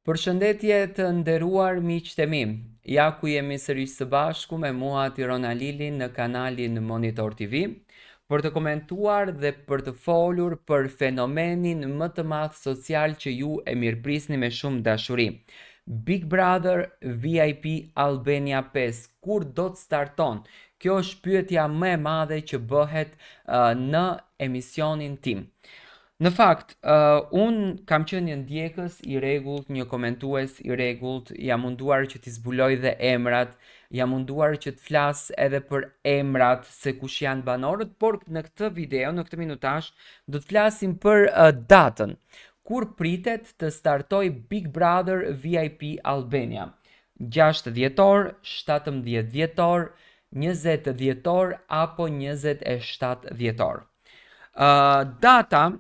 Përshëndetje të nderuar miqtë e mi. Ja ku jemi sërish së bashku me mua Tirona Lili në kanalin Monitor TV për të komentuar dhe për të folur për fenomenin më të madh social që ju e mirëprisni me shumë dashuri. Big Brother VIP Albania 5 kur do të starton? Kjo është pyetja më e madhe që bëhet në emisionin tim. Në fakt, unë kam qenë një ndjekës i rregullt, një komentues i rregullt, jam munduar që t'i zbuloj dhe emrat, jam munduar që të flas edhe për emrat se kush janë banorët, por në këtë video, në këtë minutazh, do të flasim për datën. Kur pritet të startoj Big Brother VIP Albania? 6 dhjetor, 17 dhjetor, 20 dhjetor apo 27 dhjetor? Data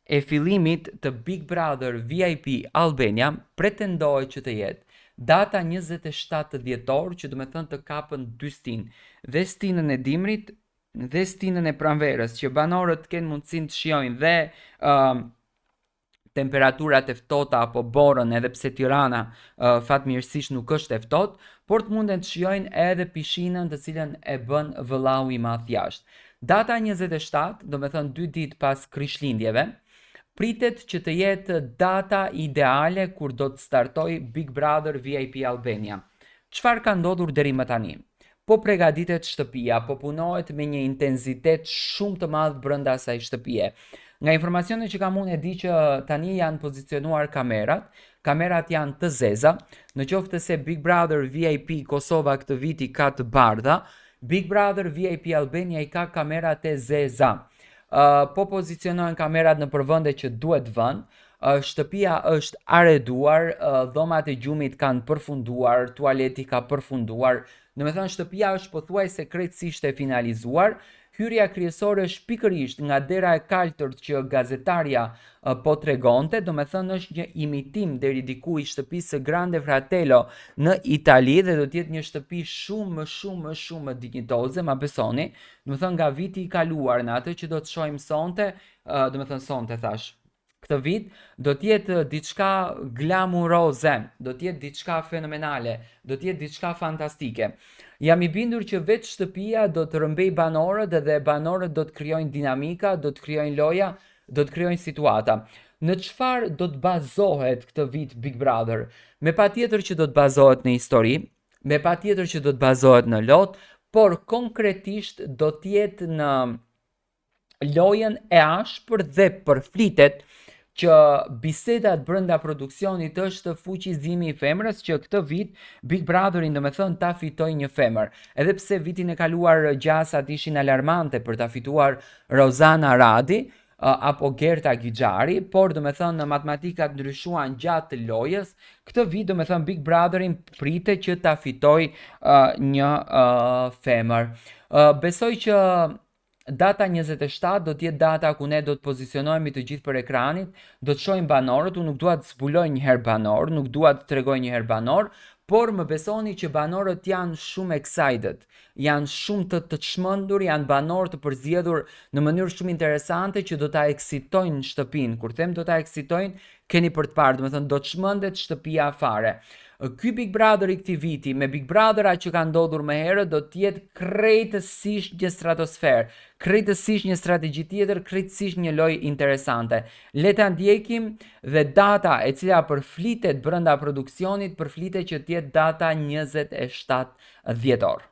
e fillimit të Big Brother VIP Albania pretendohet që të jetë data 27 dhjetor, që do të thënë të kapën dy stinë, dhe stinën e dimrit dhe stinën e pranverës, që banorët kenë mundësinë të shijojnë dhe temperaturat e ftohta apo borën, edhe pse Tirana fatmirësisht nuk është e ftohtë, por të munden të shijojnë edhe pishinën të cilën e bën vëllau i madh jashtë. Data 27, do të thënë 2 ditë pas Krishtlindjeve, pritet që të jetë data ideale kur do të startoj Big Brother VIP Albania. Çfarë ka ndodhur deri më tani? Po përgatitet shtëpia, po punohet me një intensitet shumë të madh brenda asaj shtëpie. Nga informacionet që kam unë e di që tani janë pozicionuar kamerat janë të zeza, në qoftë se Big Brother VIP Kosova këtë viti ka të bardha, Big Brother VIP Albania i ka kamerat e zeza. Po pozicionohen kamerat në përvende që duhet vënë, shtëpia është areduar, dhomat e gjumit kanë përfunduar, tualeti ka përfunduar, do të thënë shtëpia është pothuajse krejtësisht e finalizuar. Hyrja kryesore është pikërisht nga dera e kaltërt që gazetarja po tregonte, do të thënë është një imitim deri diku i shtëpisë së Grande Fratello në Itali, dhe do të jetë një shtëpi shumë dinjitoze, ma besoni, do të thënë nga viti i kaluar në atë që do të shohim sonte, do të thënë sonte thash. Këtë vit do të jetë diçka glamuroze, do të jetë diçka fenomenale, do të jetë diçka fantastike. Jam i bindur që vetë shtëpia do të rëmbej banorët, dhe banorët do të krijojnë dinamika, do të krijojnë loja, do të krijojnë situata. Në çfarë do të bazohet këtë vit Big Brother? Me patjetër që do të bazohet në histori, me patjetër që do të bazohet në lot, por konkretisht do të jetë në lojën e ashpër dhe përflitet që bisedat brenda produksionit është fuqizimi i femrës, që këtë vit Big Brotherin do me thënë ta fitoj një femër. Edhe pse vitin e kaluar gjasat ishin alarmante për ta fituar Rozana Radi apo Gerta Gjixhari, por do me thënë në matematikat ndryshuan gjatë lojës, këtë vit do me thënë Big Brotherin pritet që ta fitoj një femër. Besoj që data 27 do të jetë data ku ne do të pozicionohemi të gjithë për ekranit, do të shohim banorët, unë nuk dua të zbuloj një herë banor, nuk dua të tregoj një herë banor, por më besoni që banorët janë shumë excited, janë shumë të çmendur, janë banorë të përzgjedhur në mënyrë shumë interesante që do ta eksitojnë shtëpinë. Kur them do ta eksitojnë, keni për të parë, do të thënë do të çmendet shtëpia fare. Ky Big Brother i këtij viti me Big Brothera që ka ndodhur më herët do të jetë krejtësisht një stratosferë, krejtësisht një strategji tjetër, krejtësisht një lojë interesante. Le ta ndjekim, dhe data e cila përflitet brenda produksionit përflitet që të jetë data 27 dhjetor.